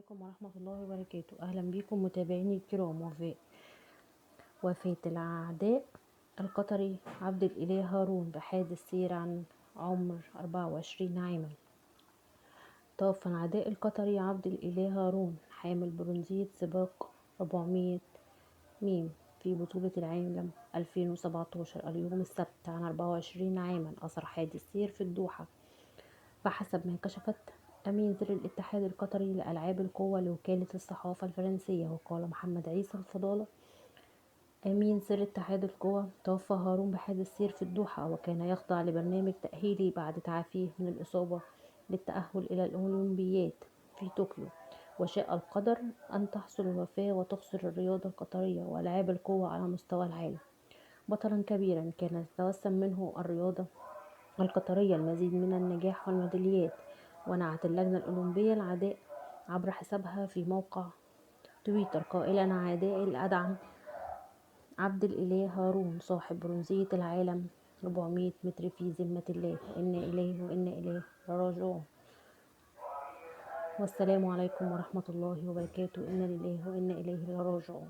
عليكم ورحمة الله وبركاته. أهلا بكم متابعيني الكرام. وفاة العداء القطري عبد الإله هارون بحادث سير عن عمر 24 عاما. توفى العداء القطري عبد الإله هارون حامل برونزية سباق 400 ميم في بطولة العالم 2017 اليوم السبت عن 24 عاما أثر حادث سير في الدوحة، بحسب ما كشفت أمين سر الاتحاد القطري لألعاب القوى لوكالة الصحافة الفرنسية. وقال محمد عيسى الفضالة أمين سر اتحاد القوى: توفى هارون بحادث سير في الدوحة، وكان يخضع لبرنامج تأهيلي بعد تعافيه من الإصابة للتأهل إلى الأولمبيات في طوكيو، وشاء القدر أن تحصل الوفاة وتخسر الرياضة القطرية وألعاب القوى على مستوى العالم بطلا كبيرا كانت تتوسم منه الرياضة القطرية المزيد من النجاح والميداليات. ونعت اللجنة الأولمبية العداء عبر حسابها في موقع تويتر قائلا: عدائي أدعم عبد الإله هارون صاحب برونزية العالم 400 متر في ذمة الله، إنا إليه وإنا إليه راجعون. والسلام عليكم ورحمة الله وبركاته. إنا لله وإنا إليه راجعون.